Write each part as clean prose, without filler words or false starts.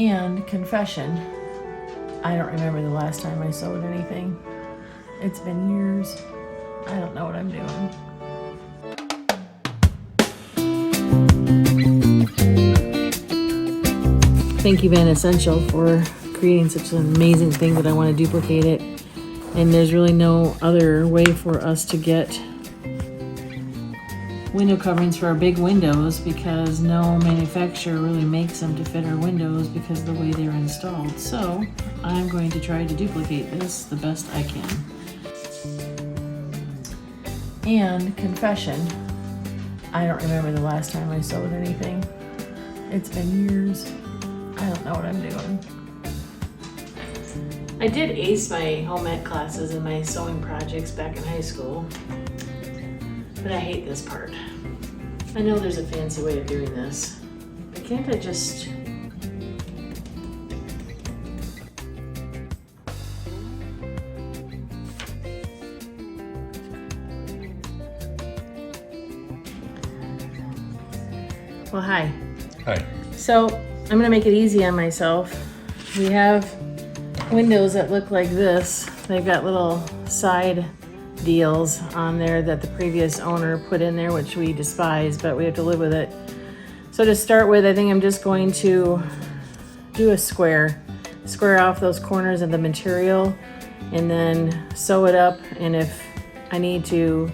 And confession, I don't remember the last time I sewed anything. It's been years. I don't know what I'm doing. Thank you, Van Essential, for creating such an amazing thing that I want to duplicate it. And there's really no other way for us to get window coverings for our big windows because no manufacturer really makes them to fit our windows because of the way they're installed. So I'm going to try to duplicate this the best I can. And confession, I don't remember the last time I sewed anything. It's been years. I don't know what I'm doing. I did ace my home ec classes and my sewing projects back in high school. But I hate this part. I know there's a fancy way of doing this, but can't I just... Well, hi. Hi. So I'm gonna make it easy on myself. We have windows that look like this. They've got little side deals on there that the previous owner put in there, which we despise, but we have to live with it. So to start with, I think I'm just going to do a square off those corners of the material and then sew it up. And if I need to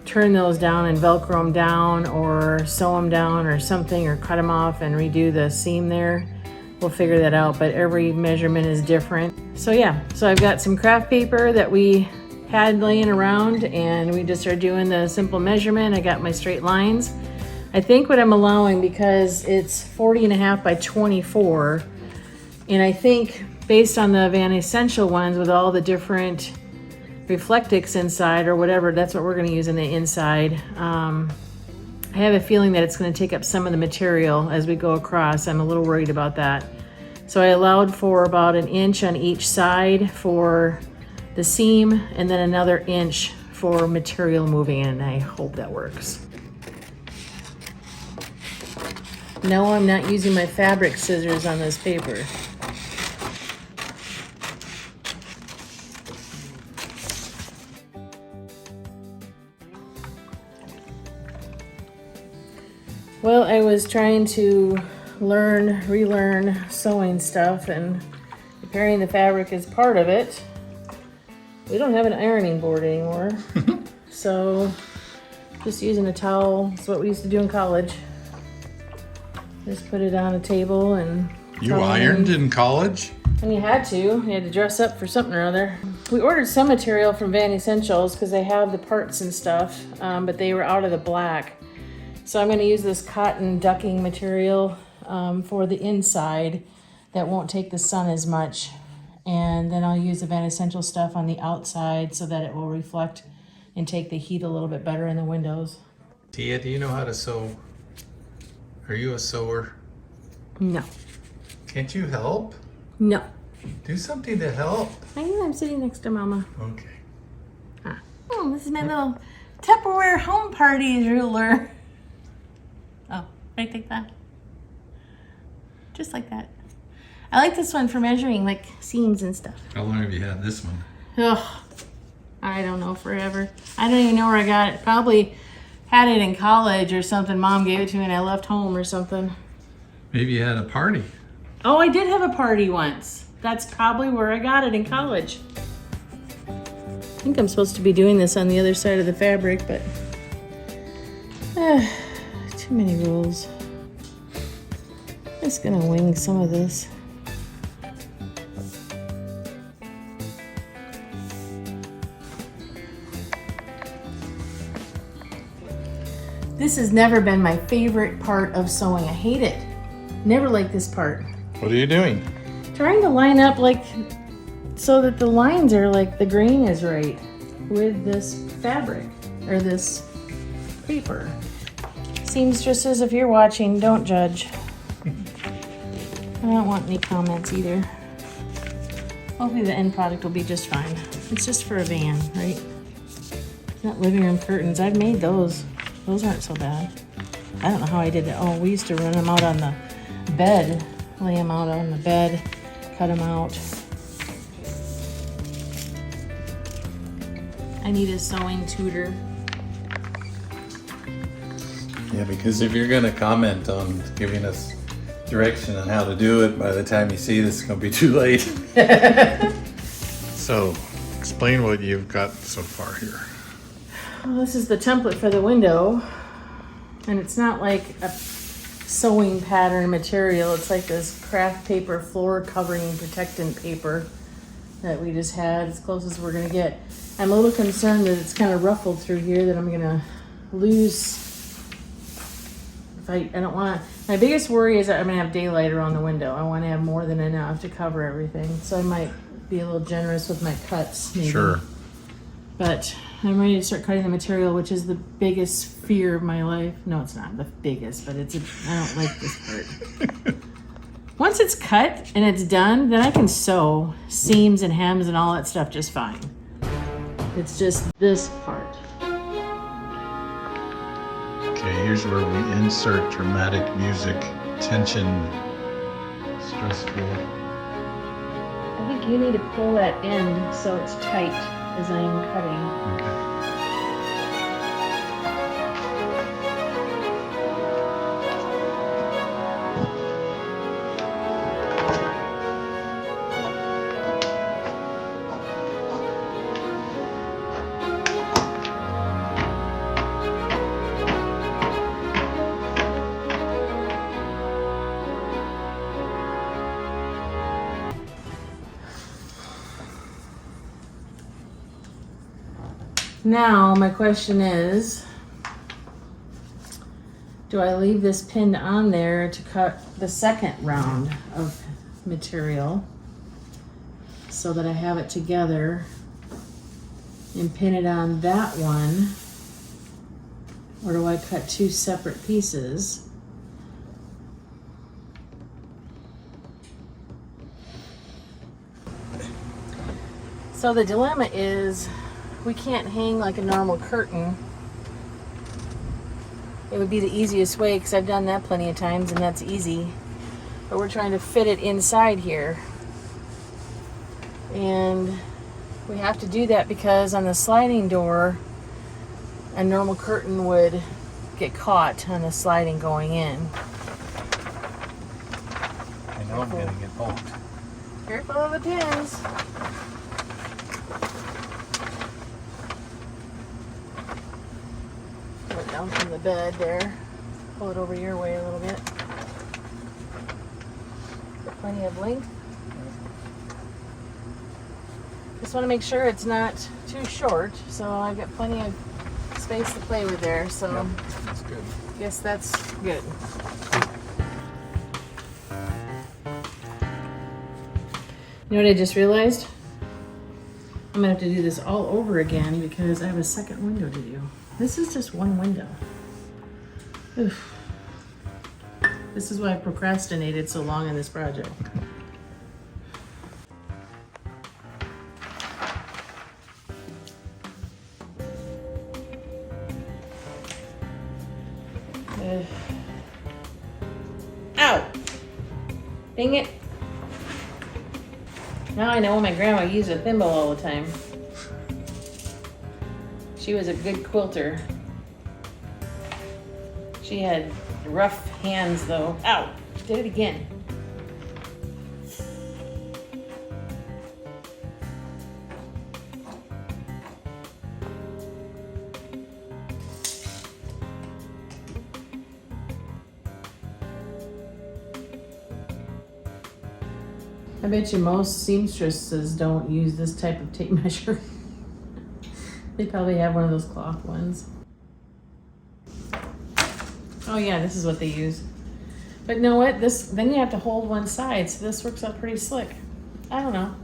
turn those down and Velcro them down or sew them down or something, or cut them off and redo the seam there, we'll figure that out. But every measurement is different. So yeah, so I've got some craft paper that we had laying around and we just are doing the simple measurement. I got my straight lines. I think what I'm allowing, because it's 40.5 by 24, and I think based on the Van Essential ones with all the different Reflectix inside or whatever, that's what we're going to use in the inside. I have a feeling that it's going to take up some of the material as we go across. I'm a little worried about that. So I allowed for about 1 inch on each side for the seam and then another inch for material moving in. I hope that works. No, I'm not using my fabric scissors on this paper. Well, I was trying to relearn sewing stuff, and preparing the fabric is part of it. We don't have an ironing board anymore. So just using a towel. It's what we used to do in college. Just put it on a table and... You ironed in college? And you had to. You had to dress up for something or other. We ordered some material from Van Essentials because they have the parts and stuff, but they were out of the black. So I'm going to use this cotton ducking material for the inside that won't take the sun as much. And then I'll use the Van Essential stuff on the outside so that it will reflect and take the heat a little bit better in the windows. Tia, do you know how to sew? Are you a sewer? No. Can't you help? No. Do something to help. I know, I'm sitting next to Mama. Okay. Ah. Oh, this is my little Tupperware home party ruler. Oh, can I take that? Just like that. I like this one for measuring like seams and stuff. How long have you had this one? Ugh, I don't know, forever. I don't even know where I got it. Probably had it in college or something. Mom gave it to me and I left home or something. Maybe you had a party. Oh, I did have a party once. That's probably where I got it, in college. I think I'm supposed to be doing this on the other side of the fabric, but too many rules. I'm just gonna wing some of this. This has never been my favorite part of sewing. I hate it. Never liked this part. What are you doing? Trying to line up like so that the lines are like the grain is right with this fabric or this paper. Seems just as if you're watching, don't judge. I don't want any comments either. Hopefully the end product will be just fine. It's just for a van, right? It's not living room curtains. I've made those. Those aren't so bad. I don't know how I did that. Oh, we used to run them out on the bed lay them out on the bed, cut them out. I need a sewing tutor. Yeah, because if you're gonna comment on giving us direction on how to do it, by the time you see this, it's gonna be too late. So, explain what you've got so far here. Well, this is the template for the window, and it's not like a sewing pattern material. It's like this craft paper floor covering protectant paper that we just had, as close as we're gonna get. I'm a little concerned that it's kind of ruffled through here, that I'm gonna lose. If I don't want to. My biggest worry is that I'm gonna have daylight around the window. I want to have more than enough to cover everything, so I might be a little generous with my cuts, maybe. Sure. But I'm ready to start cutting the material, which is the biggest fear of my life. No, it's not the biggest, but I don't like this part. Once it's cut and it's done, then I can sew seams and hems and all that stuff just fine. It's just this part. Okay, here's where we insert dramatic music, tension, stressful. I think you need to pull that end so it's tight as I am cutting. Okay. Now, my question is, do I leave this pinned on there to cut the second round of material so that I have it together and pin it on that one? Or do I cut two separate pieces? So the dilemma is, we can't hang like a normal curtain. It would be the easiest way, because I've done that plenty of times and that's easy. But we're trying to fit it inside here. And we have to do that because on the sliding door, a normal curtain would get caught on the sliding going in. I know I'm gonna get poked. Careful of the pins. Pull it down from the bed there. Pull it over your way a little bit. Get plenty of length. Just want to make sure it's not too short, so I've got plenty of space to play with there. So Yep, that's good. guess that's good. You know what I just realized? I'm gonna have to do this all over again because I have a second window to do. This is just one window. Oof. This is why I procrastinated so long on this project. Ow! Dang it. Now I know my grandma used a thimble all the time. She was a good quilter. She had rough hands though. Ow! Did it again. I bet you most seamstresses don't use this type of tape measure. They probably have one of those cloth ones. Oh yeah, this is what they use. But you know what? Then you have to hold one side, so this works out pretty slick. I don't know.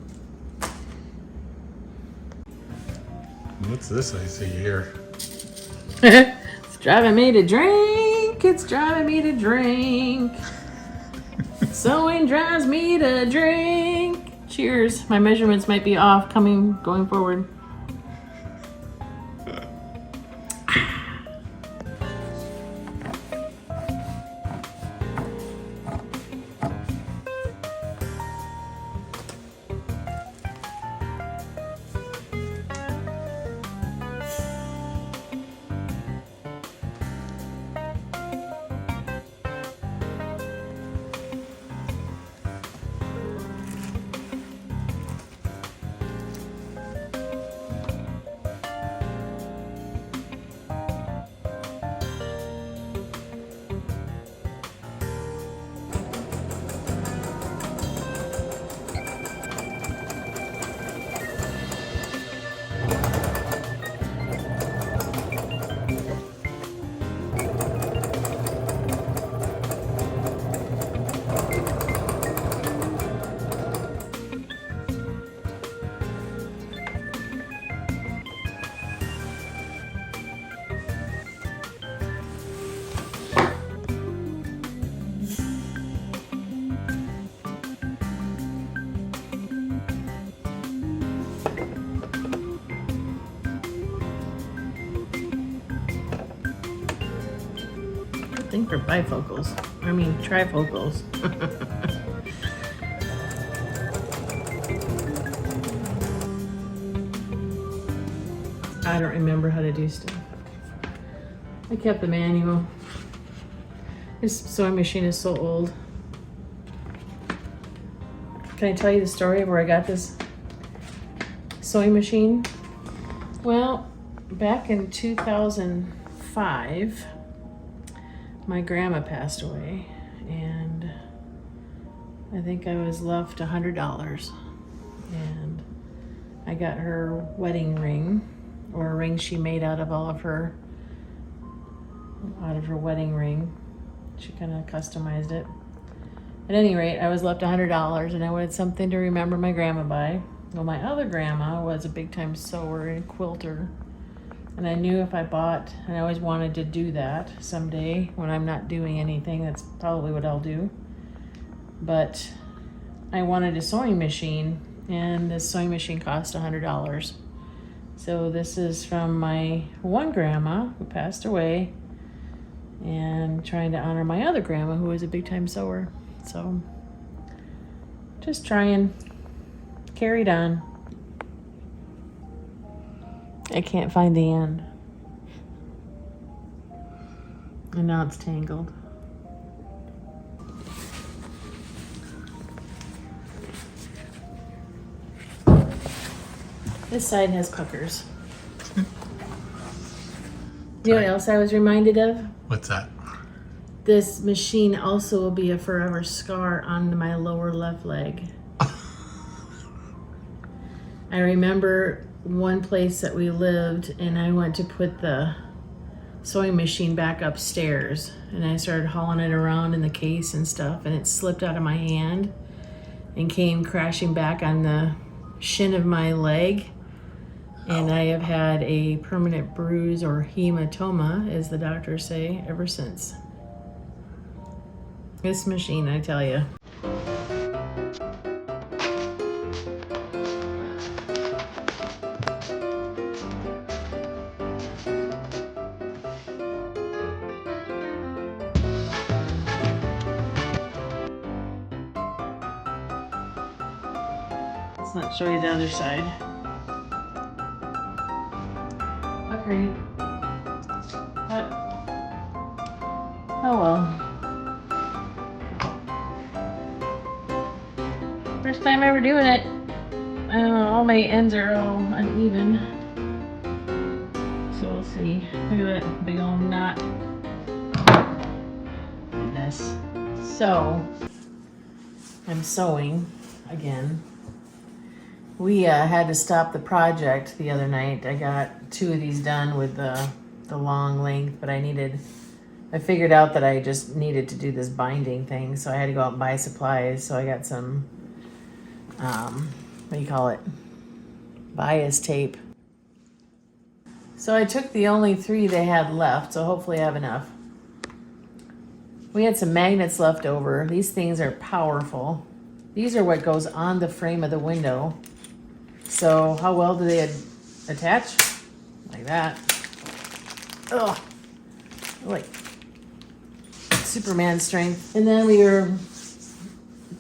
What's this I see here? It's driving me to drink. It's driving me to drink. Sewing drives me to drink. Cheers. My measurements might be off going forward. think they're bifocals. I mean, trifocals. I don't remember how to do stuff. I kept the manual. This sewing machine is so old. Can I tell you the story of where I got this sewing machine? Well, back in 2005, my grandma passed away, and I think I was left $100. And I got her wedding ring, or a ring she made out of her wedding ring. She kind of customized it. At any rate, I was left $100, and I wanted something to remember my grandma by. Well, my other grandma was a big time sewer and quilter, and I knew if I bought, and I always wanted to do that someday when I'm not doing anything. That's probably what I'll do. But I wanted a sewing machine, and this sewing machine cost $100. So this is from my one grandma who passed away, and trying to honor my other grandma who was a big time sewer. So just try and carry it on. I can't find the end. And now it's tangled. This side has puckers. You know what else I was reminded of? What's that? This machine also will be a forever scar on my lower left leg. I remember one place that we lived, and I went to put the sewing machine back upstairs, and I started hauling it around in the case and stuff, and it slipped out of my hand and came crashing back on the shin of my leg. And I have had a permanent bruise, or hematoma, as the doctors say, ever since. This machine, I tell you. Let's not show you the other side. Agreed. But, oh well. First time ever doing it. I don't know, all my ends are all uneven. So we'll see. Look at that big old knot. Goodness. So, I'm sewing again. We had to stop the project the other night. I got 2 of these done with the long length, but I figured out that I just needed to do this binding thing, so I had to go out and buy supplies. So I got some, what do you call it? Bias tape. So I took the only 3 they had left, so hopefully I have enough. We had some magnets left over. These things are powerful. These are what goes on the frame of the window. So how well do they attach? Like that. Ugh. Like Superman strength. And then we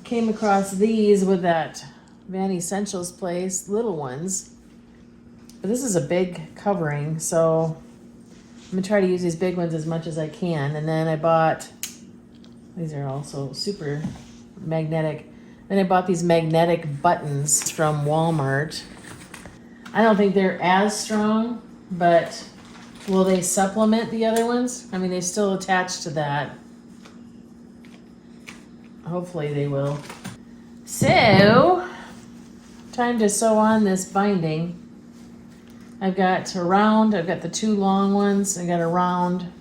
came across these with that Van Essentials place, little ones. But this is a big covering, so I'm gonna try to use these big ones as much as I can. And then I bought, these are also super magnetic. Then I bought these magnetic buttons from Walmart. I don't think they're as strong, but will they supplement the other ones? I mean, they still attach to that. Hopefully they will. So, time to sew on this binding. I've got a round, I've got the 2 long ones, I got a round,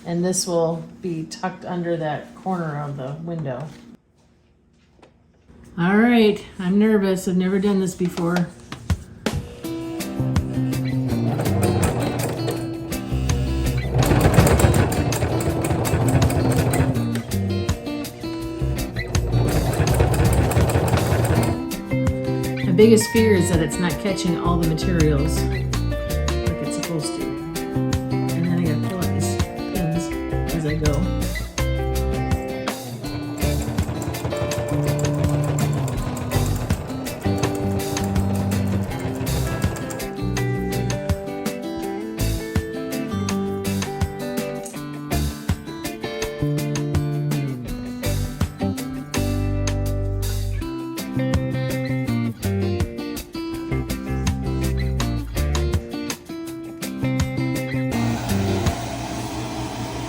and this will be tucked under that corner of the window. All right, I'm nervous. I've never done this before. My biggest fear is that it's not catching all the materials like it's supposed to. And then I gotta pull out these pins as I go.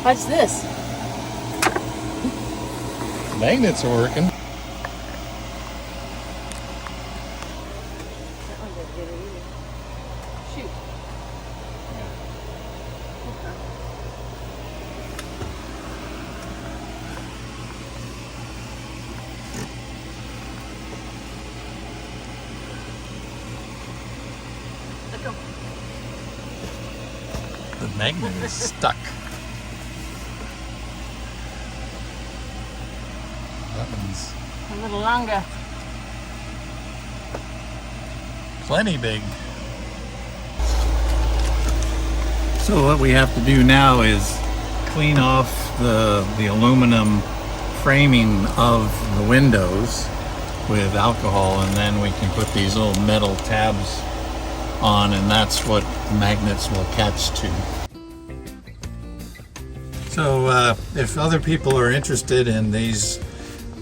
Watch this. Magnets are working. That one didn't get it either. Shoot. Let go. The magnet is stuck. That one's A little longer. plenty big. So what we have to do now is clean off the aluminum framing of the windows with alcohol, and then we can put these little metal tabs on, and that's what magnets will catch to. So if other people are interested in these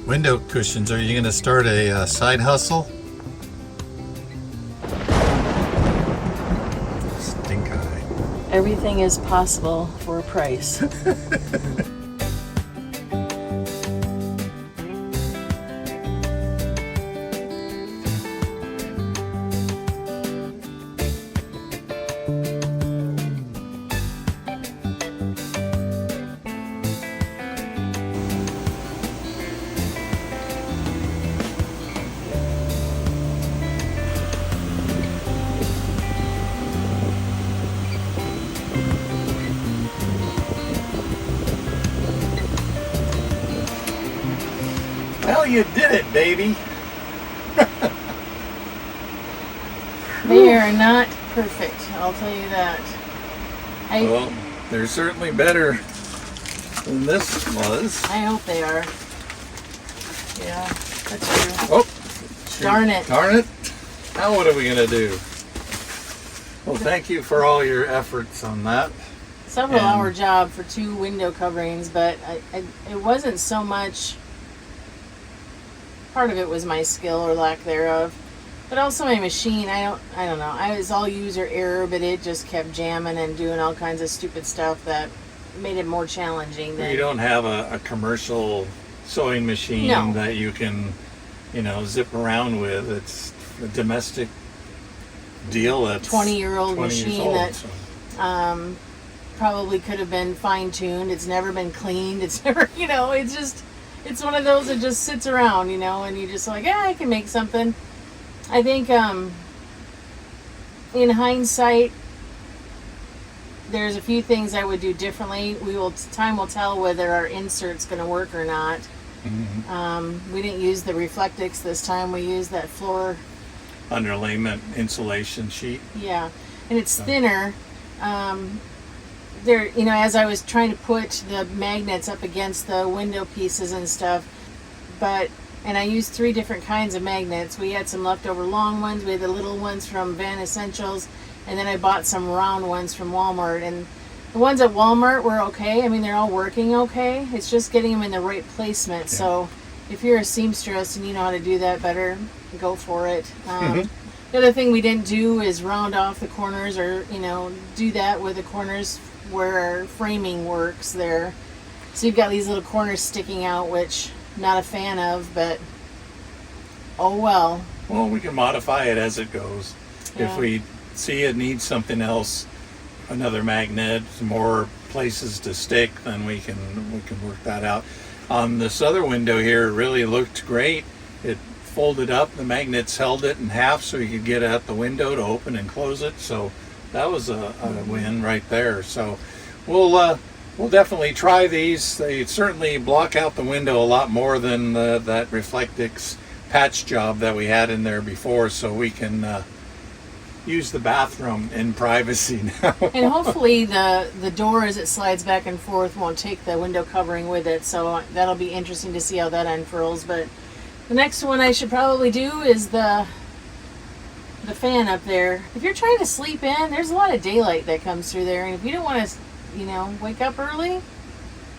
window cushions, are you going to start a side hustle? Stink eye. Everything is possible for a price. Well, you did it, baby. They are not perfect, I'll tell you that. Well, they're certainly better than this was. I hope they are. Yeah, that's true. Oh, shoot. Darn it. Darn it. Now what are we going to do? Well, thank you for all your efforts on that. Several hour job for 2 window coverings, but it wasn't so much. Part of it was my skill or lack thereof, but also my machine. I don't know. I was all user error, but it just kept jamming and doing all kinds of stupid stuff that made it more challenging. You don't have a commercial sewing machine that you can, zip around with. It's a domestic deal. That's 20-year-old machine that probably could have been fine-tuned. It's never been cleaned. It's never, it's one of those that just sits around, and you just like, yeah, I can make something. I think in hindsight, there's a few things I would do differently. Time will tell whether our insert's going to work or not. Mm-hmm. We didn't use the Reflectix this time. We used that floor underlayment insulation sheet. Yeah, and it's thinner. There, as I was trying to put the magnets up against the window pieces and stuff, and I used 3 different kinds of magnets. We had some leftover long ones, we had the little ones from Van Essentials, and then I bought some round ones from Walmart. And the ones at Walmart were okay. I mean, they're all working okay. It's just getting them in the right placement. Yeah. So if you're a seamstress and you know how to do that better, go for it. The other thing we didn't do is round off the corners, or do that with the corners where our framing works there. So you've got these little corners sticking out, which not a fan of, but oh well. Well, we can modify it as it goes. Yeah. If we see it needs something else, another magnet, some more places to stick, then we can work that out. On this other window here, it really looked great. It folded up, the magnets held it in half so you could get at the window to open and close it. So that was a win right there. So we'll definitely try these. They certainly block out the window a lot more than that Reflectix patch job that we had in there before, so we can use the bathroom in privacy now. And hopefully the door, as it slides back and forth, won't take the window covering with it, so that'll be interesting to see how that unfurls. But the next one I should probably do is the fan up there. If you're trying to sleep in, there's a lot of daylight that comes through there, and if you don't want to wake up early,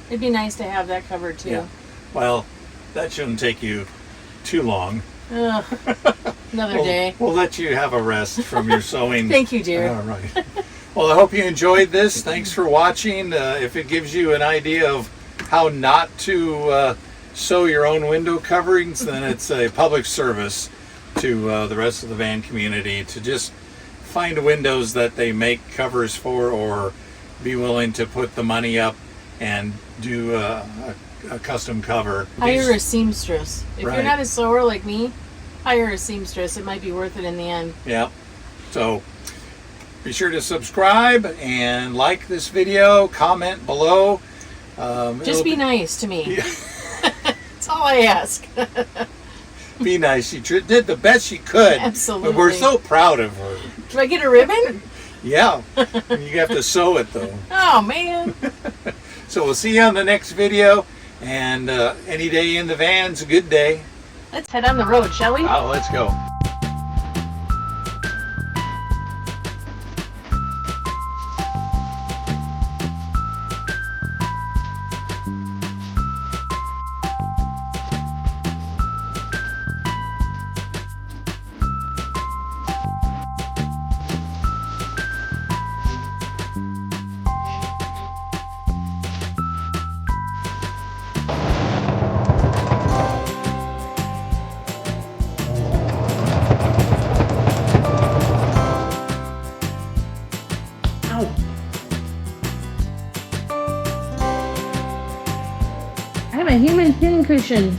it'd be nice to have that covered too. Yeah. Well, that shouldn't take you too long. Another day. We'll let you have a rest from your sewing. Thank you, dear. All right. Well, I hope you enjoyed this. Thanks for watching. If it gives you an idea of how not to sew your own window coverings, then it's a public service to the rest of the van community to just find windows that they make covers for, or be willing to put the money up and do a custom cover. Hire a seamstress. If Right. you're not a sewer like me, hire a seamstress. It might be worth it in the end. Yeah. So be sure to subscribe and like this video, comment below. Just be nice to me. That's all I ask. Be nice. She did the best she could. Absolutely. But we're so proud of her. Do I get a ribbon? Yeah. You have to sew it though. Oh, man. So we'll see you on the next video. And any day in the van's a good day. Let's head on the road, shall we? Oh, let's go. I have a human pincushion.